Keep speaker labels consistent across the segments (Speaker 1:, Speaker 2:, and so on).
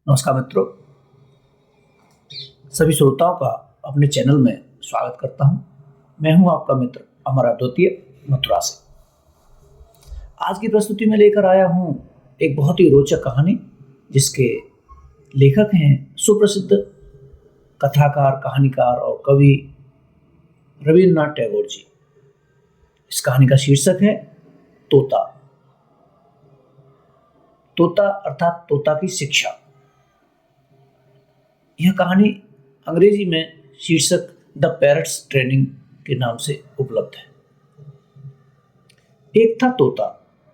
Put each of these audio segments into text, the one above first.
Speaker 1: नमस्कार मित्रों, सभी श्रोताओं का अपने चैनल में स्वागत करता हूं। मैं हूं आपका मित्र अमर अद्वितीय मथुरा से। आज की प्रस्तुति में लेकर आया हूं एक बहुत ही रोचक कहानी, जिसके लेखक हैं सुप्रसिद्ध कथाकार, कहानीकार और कवि रविन्द्रनाथ टैगोर जी। इस कहानी का शीर्षक है तोता। तोता अर्थात तोता की शिक्षा। यह कहानी अंग्रेजी में शीर्षक द पैरट्स ट्रेनिंग के नाम से उपलब्ध है। एक था तोता,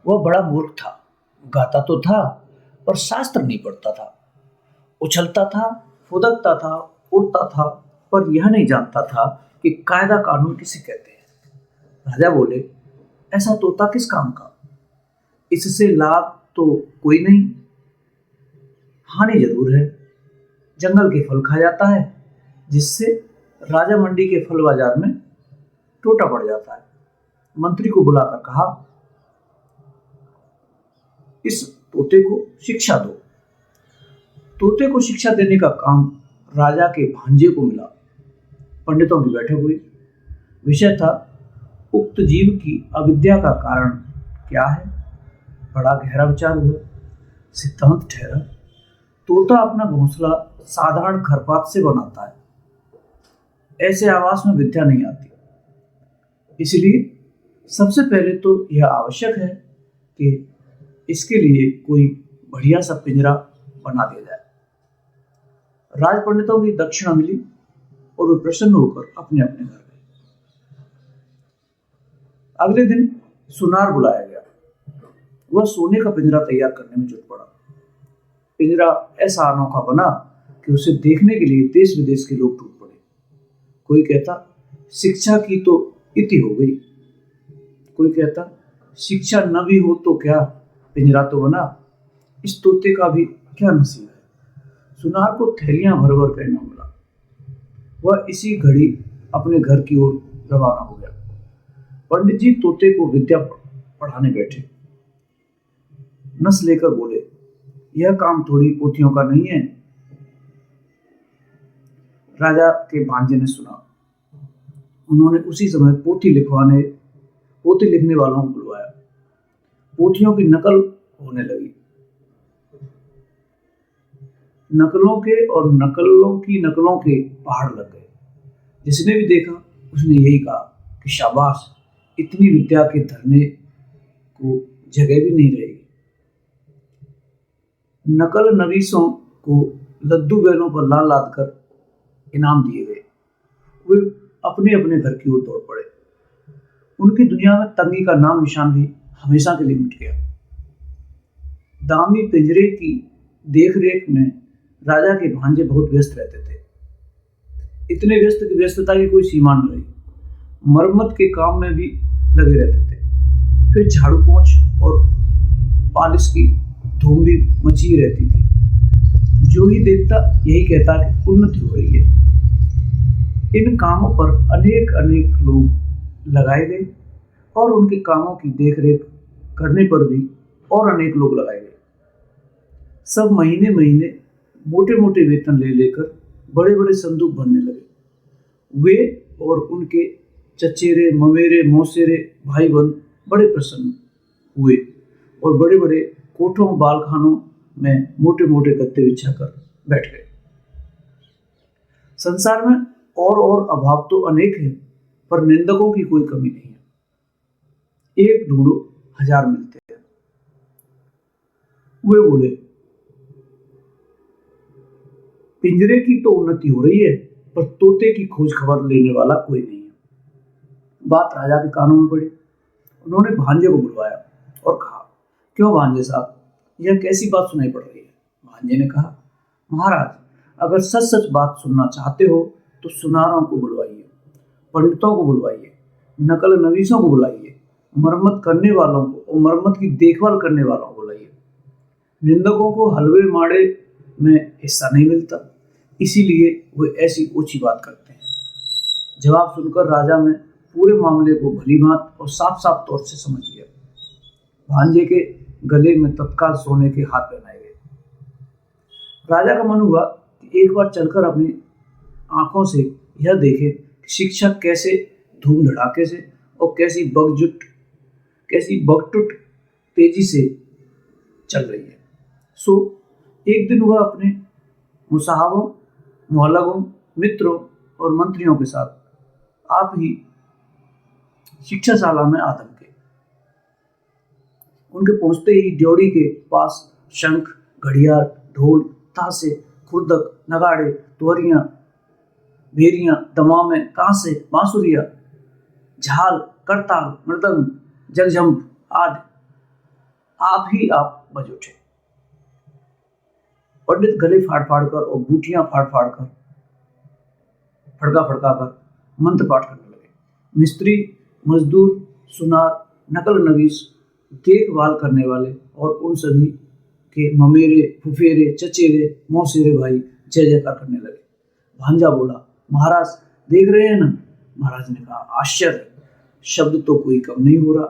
Speaker 1: वह बड़ा मूर्ख था। गाता तो था पर शास्त्र नहीं पढ़ता था। उछलता था, फुदकता था, उड़ता था, पर यह नहीं जानता था कि कायदा कानून किसे कहते हैं। राजा बोले, ऐसा तोता किस काम का? इससे लाभ तो कोई नहीं, हानि जरूर है। जंगल के फल खा जाता है, जिससे राजा मंडी के फल बाजार में टोटा पड़ जाता है। मंत्री को बुलाकर कहा, इस तोते को शिक्षा दो। तोते को शिक्षा देने का काम राजा के भांजे को मिला। पंडितों की बैठक हुई। विषय था, उक्त जीव की अविद्या का कारण क्या है। बड़ा गहरा विचार हुआ। सिद्धांत ठहरा, तोता अपना घोंसला साधारण खरपात से बनाता है। ऐसे आवास में विद्या नहीं आती। इसलिए सबसे पहले तो यह आवश्यक है कि इसके लिए कोई बढ़िया सा पिंजरा बना दिया जाए। राज पंडितों की दक्षिणा मिली और वे प्रसन्न होकर अपने अपने घर गए। अगले दिन सुनार बुलाया गया। वह सोने का पिंजरा तैयार करने में जुट पड़ा। पिंजरा ऐसा अनोखा बना कि उसे देखने के लिए देश विदेश के लोग टूट पड़े। कोई कहता, शिक्षा की तो इति हो गई। कोई कहता, शिक्षा न भी हो तो क्या, पिंजरा तो बना। इस तोते का भी क्या नसीब है। सुनार को थैलियां भर भर कर इनाम मिला। वह इसी घड़ी अपने घर की ओर रवाना हो गया। पंडित जी तोते को विद्या पढ़ाने बैठे। नस लेकर बोले, यह काम थोड़ी पोथियों का नहीं है। राजा के भांजे ने सुना। उन्होंने उसी समय पोथी लिखने वालों को बुलवाया। पोथियों की नकल होने लगी। नकलों के और नकलों के पहाड़ लग गए। जिसने भी देखा उसने यही कहा कि शाबाश, इतनी विद्या के धरने को जगह भी नहीं रहेगी। नकल नवीसों को लद्दू बैलों पर लाद कर इनाम दिए गए। वे अपने अपने घर की ओर दौड़ पड़े। उनकी दुनिया में तंगी का नाम निशान भी हमेशा के लिए मिट गया। दामी पिंजरे की देखरेख में राजा के भांजे बहुत व्यस्त रहते थे। इतने व्यस्त कि व्यस्तता की कोई सीमा न रही। मरम्मत के काम में भी लगे रहते थे। फिर झाड़ू पोंछ और पालिश की धूम भी मची रहती थी। जो ही देखता यही कहता कि उन्नति हो रही है। इन कामों पर अनेक लोग लगाए गए और उनके कामों की देखरेख करने पर भी और अनेक लोग लगाए गए। सब महीने महीने मोटे मोटे वेतन ले लेकर बड़े बड़े संदूक भरने लगे। वे और उनके चचेरे, ममेरे, मौसेरे भाई बंद बड़े प्रसन्न हुए और बड़े बड़े कोठों बालखानों में मोटे मोटे गद्दे बिछाकर बैठ गए। संसार में और अभाव तो अनेक हैं, पर निंदकों की कोई कमी नहीं है। एक ढूंढो हजार मिलते हैं। वे बोले, पिंजरे की तो उन्नति हो रही है, पर तोते की खोज खबर लेने वाला कोई नहीं है। बात राजा के कानों में पड़ी। उन्होंने भांजे को बुलवाया और कहा, क्यों भांजे साहब, यह कैसी बात सुनाई पड़ रही है? भांजे ने कहा, महाराज, अगर सच सच बात सुनना चाहते हो तो सुनारों को बुलवाइए, पंडितों को बुलवाइए, नकल नवीसों को बुलाइए, मरम्मत करने वालों को और मरम्मत की देखभाल करने वालों को बुलाइए। निंदकों को हलवे माड़े में हिस्सा नहीं मिलता, इसीलिए वे ऐसी ऊंची बात करते हैं। जवाब सुनकर राजा ने पूरे मामले को भली बात और साफ साफ तौर से समझ लिया। भांजे के गले में तत्काल सोने के हाथ पहनाए गए। राजा का मन हुआ कि एक बार चलकर अपनी आंखों से यह देखे कि शिक्षा कैसे धूम धड़ाके से और कैसी बगटुट तेजी से चल रही है। सो एक दिन वह अपने मुसाहबों, मुअल्लगों, मित्रों और मंत्रियों के साथ आप ही शिक्षाशाला में आदम के। उनके पहुंचते ही ड्योढ़ी के पास शंख, घड़ियाल, ढोल, तासे, खुर्दक, नगाड़े, तुहरियां, भेरियां, दमामें, कांसे, बांसुरियां, झाल, करताल, मृदंग, जगझंप आदि आप बज उठे। पंडित गले फाड़ फाड़ कर और बूटियां फाड़ फाड़ कर फड़का फड़का कर मंत्र पाठ करने लगे। मिस्त्री, मजदूर, सुनार, नकल नवीस, देखभाल करने वाले और उन सभी के ममेरे, फुफेरे, चचेरे, मौसेरे भाई जय जयकार करने लगे। भांजा बोला, महाराज देख रहे हैं ना। महाराज ने कहा, आश्चर्य, शब्द तो कोई कम नहीं हो रहा।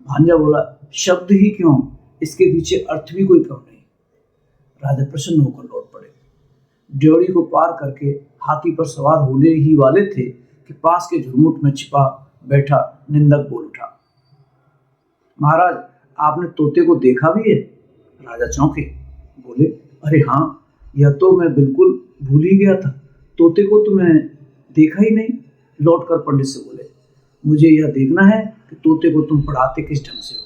Speaker 1: भांजा बोला, शब्द ही क्यों, इसके पीछे अर्थ भी कोई कम नहीं। राजा प्रसन्न होकर लौट पड़े। ड्योढ़ी को पार करके हाथी पर सवार होने ही वाले थे कि पास के झुरमुट में छिपा बैठा निंदक बोल उठा, महाराज आपने तोते को देखा भी है। राजा चौंके, बोले, अरे हाँ, यह तो मैं बिल्कुल भूल ही गया था, तोते को तो मैं देखा ही नहीं। लौटकर पंडित से बोले, मुझे यह देखना है कि तोते को तुम पढ़ाते किस ढंग से हो।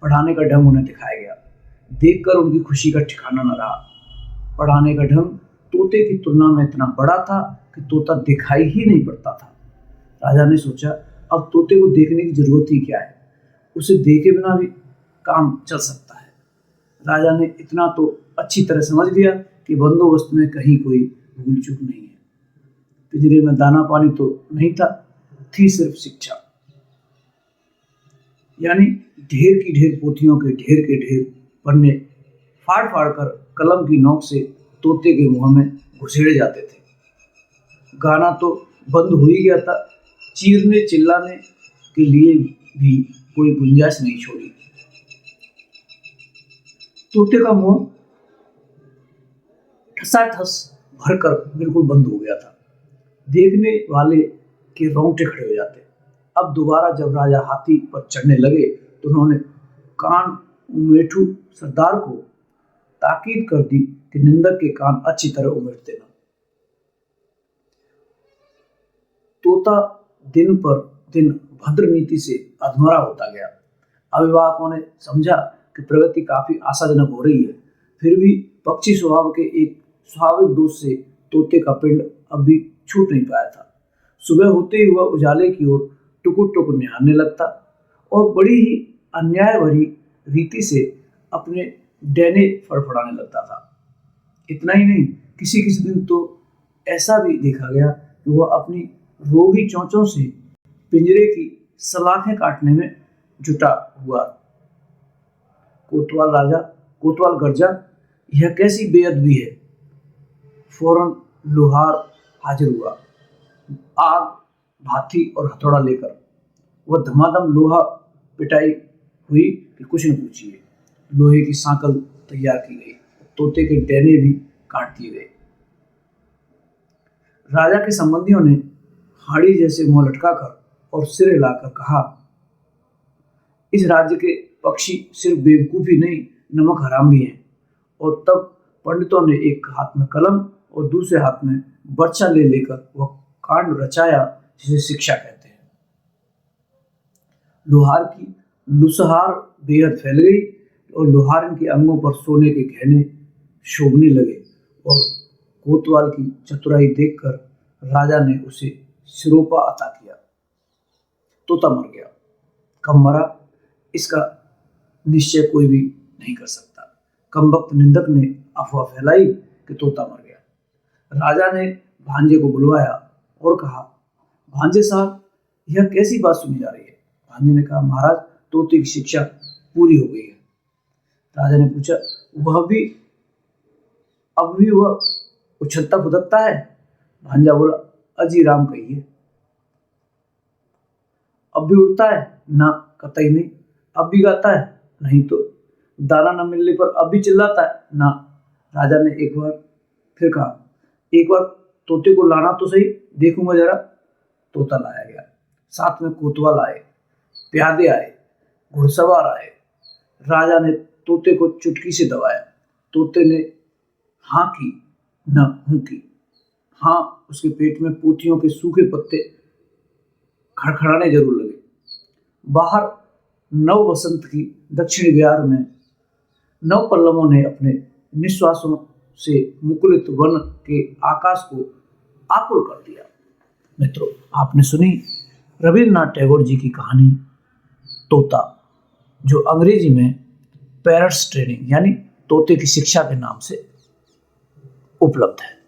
Speaker 1: पढ़ाने का ढंग उन्हें दिखाया गया। देखकर उनकी खुशी का ठिकाना न रहा। पढ़ाने का ढंग तोते की तुलना में इतना बड़ा था कि तोता दिखाई ही नहीं पड़ता था। राजा ने सोचा, अब तोते को देखने की जरूरत ही क्या है, उसे देखे बिना भी काम चल सकता है। राजा ने इतना तो अच्छी तरह समझ लिया कि बंदोबस्त में कहीं कोई भूल चूक नहीं है। पिंजरे में दाना पानी तो नहीं था, थी सिर्फ शिक्षा। यानी ढेर की ढेर पोथियों के ढेर पन्ने फाड़ फाड़ कर कलम की नोक से तोते के मुंह में घुसेड़े जाते थे। गाना तो बंद हो ही गया था, चीरने चिल्लाने के लिए भी कोई गुंजाइश नहीं छोड़ी। तोते का मुंह ठसाठस भरकर बिल्कुल बंद हो गया था। देखने वाले के रोंगटे खड़े हो जाते। अब दोबारा जब राजा हाथी पर चढ़ने लगे तो उन्होंने कान उमेठू सरदार को ताकीद कर दी कि निंदक के कान अच्छी तरह उमेट देना। तोता दिन पर दिन भद्र नीति से अधमरा होता गया। अभिभावकों ने समझा कि प्रगति काफी आशाजनक हो रही है, फिर भी पक्षी स्वभाव के एक स्वाभाविक दोष से तोते का पिंड अब भी छूट नहीं पाया था। सुबह होते ही वह उजाले की ओर टुकुर टुकुर निहारने लगता और बड़ी ही अन्याय भरी रीति से अपने डैने फड़फड़ाने लगता था। इतना ही नहीं, किसी किसी दिन तो ऐसा भी देखा गया कि वह अपनी रोगी चोंचों से पिंजरे की सलाखें काटने में जुटा हुआ। कोतवाल गर्जा, यह कैसी बेअदबी है। फौरन लोहार हाजिर हुआ, आग, भाथी और हथौड़ा लेकर। वह धमाधम लोहा पिटाई हुई कि कुछ न पूछिए। लोहे की सांकल तैयार की गई, तोते के डैने भी काट दिए गए। राजा के संबंधियों ने हाड़ी जैसे मुंह लटकाकर और सिर हिलाकर कहा, इस राज्य के पक्षी सिर्फ बेवकूफ ही नहीं, नमक हराम भी हैं। और तब पंडितों ने एक हाथ में कलम और दूसरे हाथ में बर्छा लेकर वह कांड रचाया जिसे शिक्षा कहते हैं। लोहार की लुसहार बेहद फैल गई और लोहारन के अंगों पर सोने के गहने शोभने लगे और कोतवाल की चतुराई देखकर राजा ने उसे सिरोपा अता किया। तोता मर गया। कब मरा, इसका निश्चय कोई भी नहीं कर सकता। कमबख्त निंदक ने अफवाह फैलाई कि तोता मर गया। राजा ने भांजे को बुलवाया और कहा, भांजे साहब, यह कैसी बात सुनी जा रही है। भांजे ने कहा, महाराज, तोते की शिक्षा पूरी हो गई है। राजा ने पूछा, अब भी वह उछलता फुदकता है। भांजा बोला, अजी राम कहिए। अब भी उड़ता है? ना, कतई नहीं। अब भी गाता है? नहीं तो। दाना न मिलने पर अब भी चिल्लाता है ना। राजा ने एक बार फिर कहा, एक बार तोते को लाना तो सही, देखूंगा जरा। तोता लाया गया, साथ में कोतवाल आए, प्यादे आए, घुड़सवार आए। राजा ने तोते को चुटकी से दबाया। तोते ने हाँ की न हूं की। हाँ, उसके पेट में पोथियों के सूखे पत्ते खड़खड़ाने जरूर लगे। बाहर नव बसंत की दक्षिणी बिहार में नव पल्लवों ने अपने निश्वासों से मुकुलित वन के आकाश को आकुल कर दिया। मित्रों, आपने सुनी रविन्द्रनाथ टैगोर जी की कहानी तोता, जो अंग्रेजी में पैरट्स ट्रेनिंग यानी तोते की शिक्षा के नाम से उपलब्ध है।